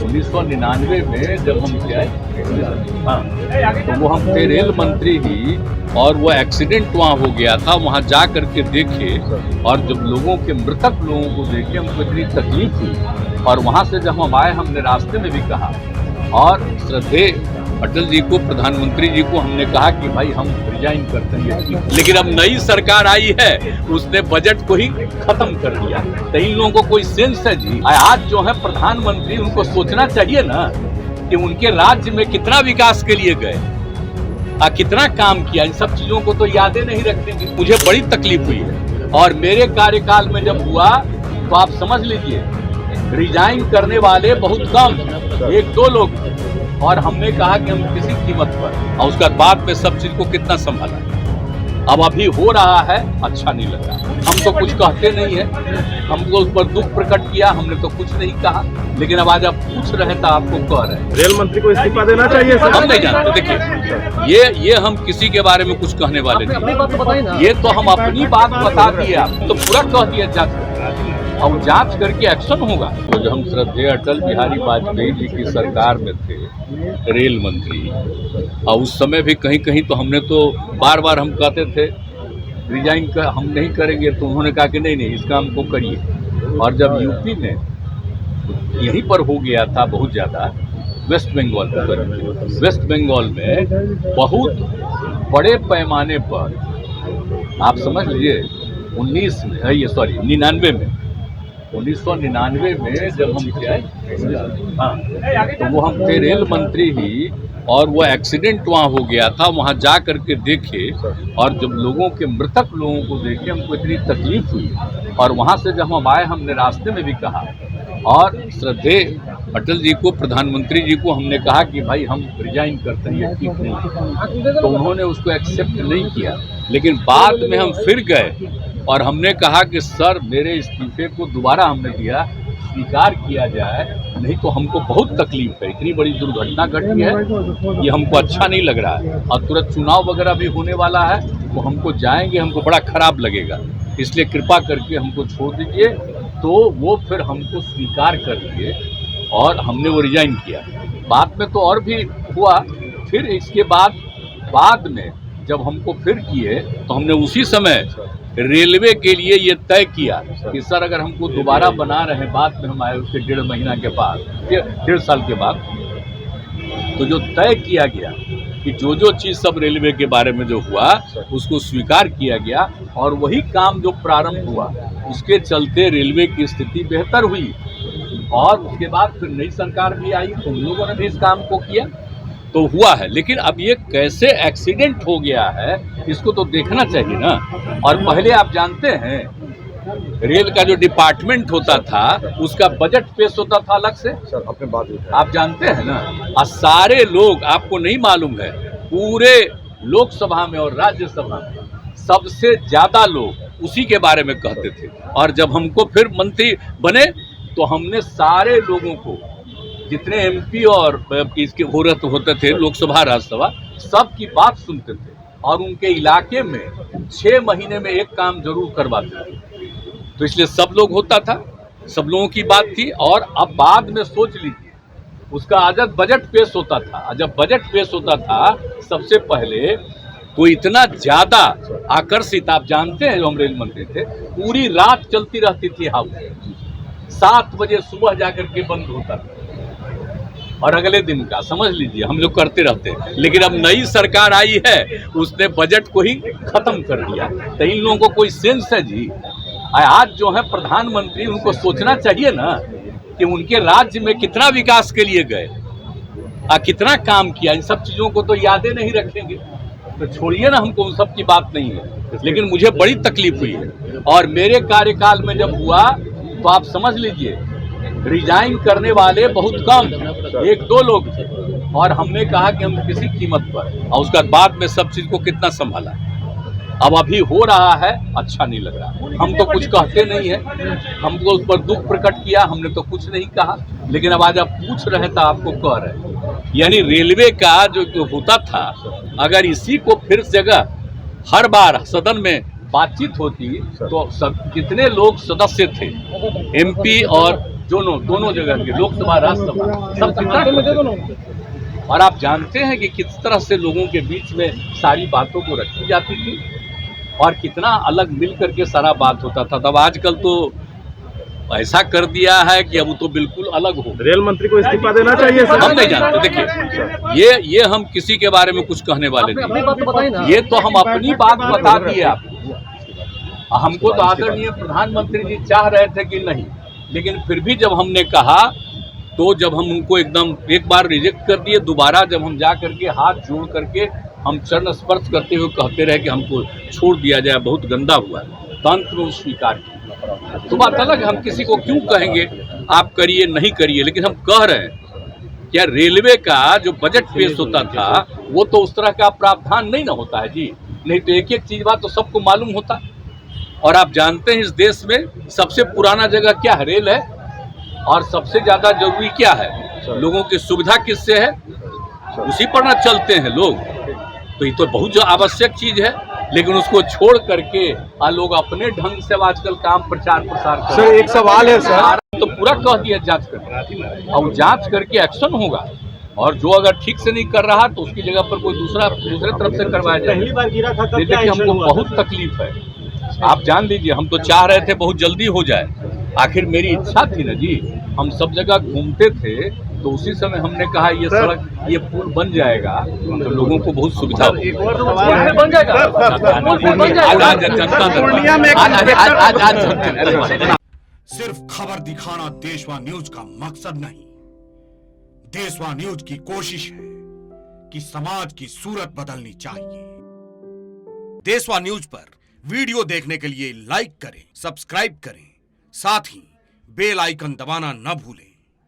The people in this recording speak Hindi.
1999 में जब हम थे, हाँ, तो वो हम थे रेल मंत्री ही, और वो एक्सीडेंट वहाँ हो गया था। वहाँ जा करके देखे, और जब लोगों के मृतक लोगों को देखे हमको इतनी तकलीफ हुई। और वहाँ से जब हम आए, हमने रास्ते में भी कहा, और श्रद्धेय अटल जी को, प्रधानमंत्री जी को हमने कहा कि भाई हम रिजाइन करते हैं। लेकिन अब नई सरकार आई है, उसने बजट को ही खत्म कर दिया। तो इन लोगों को कोई सेंस है जी? आज जो है प्रधानमंत्री, उनको सोचना चाहिए ना कि उनके राज्य में कितना विकास के लिए गए, कितना काम किया। इन सब चीजों को तो यादें नहीं रखेंगे। मुझे बड़ी तकलीफ हुई है, और मेरे कार्यकाल में जब हुआ तो आप समझ लीजिए रिजाइन करने वाले बहुत कम, 1-2 लोग, और हमने कहा कि हम किसी कीमत पर, और उसके बाद में सब चीज को कितना संभाला। अब अभी हो रहा है, अच्छा नहीं लग रहा। हम तो कुछ कहते नहीं है, हमको उस पर दुख प्रकट किया, हमने तो कुछ नहीं कहा। लेकिन अब आज आप पूछ रहे तो आपको कह रहे हैं रेल मंत्री को इस्तीफा देना चाहिए सर। हम नहीं जानते। देखिए, ये हम किसी के बारे में कुछ कहने वाले नहीं। ये तो हम अपनी बात बता दिए, तो पूरा कह दिया जांच, और जांच करके एक्शन होगा। तो जो हम श्रद्धेय अटल बिहारी वाजपेयी जी की सरकार में थे रेल मंत्री, और उस समय भी कहीं कहीं तो हमने तो बार बार हम कहते थे रिजाइन कर, हम नहीं करेंगे, तो उन्होंने कहा कि नहीं इस काम को करिए। और जब यूपी में यहीं पर हो गया था बहुत ज़्यादा, वेस्ट बंगाल में बहुत बड़े पैमाने पर, आप समझ लीजिए 1999 में जब हम थे, हाँ, तो वो हम थे रेल मंत्री ही, और वो एक्सीडेंट वहाँ हो गया था। वहाँ जा करके देखे, और जब लोगों के मृतक लोगों को देखे हमको इतनी तकलीफ हुई। और वहाँ से जब हम आए, हमने रास्ते में भी कहा, और श्रद्धेय अटल जी को, प्रधानमंत्री जी को हमने कहा कि भाई हम रिजाइन करते हैं, ये ठीक नहीं। तो उन्होंने उसको एक्सेप्ट नहीं किया। लेकिन बाद में हम फिर गए, और हमने कहा कि सर मेरे इस्तीफे को दोबारा हमने दिया, स्वीकार किया जाए, नहीं तो हमको बहुत तकलीफ है। इतनी बड़ी दुर्घटना घटी है, ये हमको अच्छा नहीं लग रहा है। और तुरंत चुनाव वगैरह भी होने वाला है, तो हमको जाएंगे, हमको बड़ा खराब लगेगा। इसलिए कृपा करके हमको छोड़ दीजिए। तो वो फिर हमको स्वीकार कर लिए, और हमने वो रिजाइन किया। बाद में तो और भी हुआ। फिर इसके बाद में जब हमको फिर किए, तो हमने उसी समय रेलवे के लिए ये तय किया कि सर अगर हमको दोबारा बना रहे हैं, बाद में हम आए उसके 1.5 महीना के बाद, 1.5 साल के बाद, तो जो तय किया गया कि जो चीज़ सब रेलवे के बारे में जो हुआ उसको स्वीकार किया गया, और वही काम जो प्रारंभ हुआ उसके चलते रेलवे की स्थिति बेहतर हुई। और उसके बाद फिर नई सरकार भी आई, तो उन लोगों ने भी इस काम को किया, तो हुआ है। लेकिन अब ये कैसे एक्सीडेंट हो गया है, इसको तो देखना चाहिए ना। और पहले आप जानते हैं रेल का जो डिपार्टमेंट होता था, उसका बजट पेश होता था अलग से सर, अपने बात आप जानते हैं ना। और सारे लोग, आपको नहीं मालूम है, पूरे लोकसभा में और राज्यसभा में सबसे ज्यादा लोग उसी के बारे में कहते थे। और जब हमको फिर मंत्री बने, तो हमने सारे लोगों को, जितने एमपी और इसके होते थे लोकसभा राज्यसभा, सबकी बात सुनते थे, और उनके इलाके में 6 महीने में एक काम जरूर करवाते थे। तो इसलिए सब लोग होता था, सब लोगों की बात थी। और अब बाद में सोच लीजिए, उसका आजत बजट पेश होता था। जब बजट पेश होता था सबसे पहले, तो इतना ज्यादा आकर्षित, आप जानते हैं जो हम रेल मंत्री थे, पूरी रात चलती रहती थी हाउस, 7 बजे सुबह जाकर के बंद होता था, और अगले दिन का समझ लीजिए हम लोग करते रहते हैं। लेकिन अब नई सरकार आई है, उसने बजट को ही खत्म कर दिया। तो इन लोगों को कोई सेंस है जी? आज जो है प्रधानमंत्री, उनको सोचना चाहिए ना कि उनके राज्य में कितना विकास के लिए गए, कितना काम किया। इन सब चीजों को तो यादें नहीं रखेंगे, तो छोड़िए ना, हमको उन सब की बात नहीं है। लेकिन मुझे बड़ी तकलीफ हुई है, और मेरे कार्यकाल में जब हुआ, तो आप समझ लीजिए रिजाइन करने वाले बहुत कम, 1-2 लोग, और हमने कहा कि हम किसी कीमत पर, और उसके बाद में सब चीज को कितना संभाला। अब अभी हो रहा है, अच्छा नहीं लग रहा। हम तो कुछ कहते नहीं है, हमको उस पर दुख प्रकट किया, हमने तो कुछ नहीं कहा। लेकिन अब आज आप पूछ रहे तो आपको कह रहे हैं, यानी रेलवे का जो होता था, अगर इसी को फिर जगह हर बार सदन में बातचीत होती, तो सब जितने लोग सदस्य थे, एमपी और दोनों जगह के, लोकसभा राज्यसभा सब कितना। और आप जानते हैं कि किस तरह से लोगों के बीच में सारी बातों को रखी जाती थी और कितना अलग मिल करके सारा बात होता था। तब आजकल तो ऐसा कर दिया है कि अब तो बिल्कुल अलग हो। रेल मंत्री को इस्तीफा देना चाहिए सर। हम नहीं जानते, देखिए ये हम किसी के बारे में कुछ कहने वाले नहीं, ये तो हम अपनी बात बता दिए आपको। हमको तो आदरणीय प्रधानमंत्री जी चाह रहे थे कि नहीं, लेकिन फिर भी जब हमने कहा तो जब हम उनको एकदम एक बार रिजेक्ट कर दिए, दोबारा जब हम जा करके हाथ जोड़ करके हम चरण स्पर्श करते हुए कहते रहे कि हमको छोड़ दिया जाए, बहुत गंदा हुआ, तो अंत में स्वीकार किया। तो बात अलग है, हम किसी को क्यों कहेंगे आप करिए नहीं करिए, लेकिन हम कह रहे हैं क्या रेलवे का जो बजट पेश होता था वो तो उस तरह का प्रावधान नहीं ना होता है जी। नहीं तो एक एक चीज बात तो सबको मालूम होता। और आप जानते हैं इस देश में सबसे पुराना जगह क्या है? रेल है। और सबसे ज्यादा जरूरी क्या है? लोगों की सुविधा किससे है? उसी पर ना चलते हैं लोग। तो ये तो बहुत जो आवश्यक चीज है, लेकिन उसको छोड़ करके लोग अपने ढंग से आजकल काम प्रचार प्रसार कर। सर एक सवाल है सर, तो पूरा कह दिया जांच करके, और जांच करके एक्शन होगा, और जो अगर ठीक से नहीं कर रहा तो उसकी जगह पर कोई दूसरे तरफ से करवाया जाए। पहली बार गिरा था, देखिए हमको बहुत तकलीफ है, आप जान लीजिए। हम तो चाह रहे थे बहुत जल्दी हो जाए, आखिर मेरी इच्छा थी ना जी। हम सब जगह घूमते थे तो उसी समय हमने कहा ये सड़क, ये पुल बन जाएगा तो लोगों को बहुत सुविधा होगी। बन जाएगा सिर्फ खबर दिखाना देशवा न्यूज का मकसद नहीं। देशवा न्यूज की कोशिश है कि समाज की सूरत बदलनी चाहिए। देशवा न्यूज पर वीडियो देखने के लिए लाइक करें, सब्सक्राइब करें, साथ ही बेल आइकन दबाना न भूलें।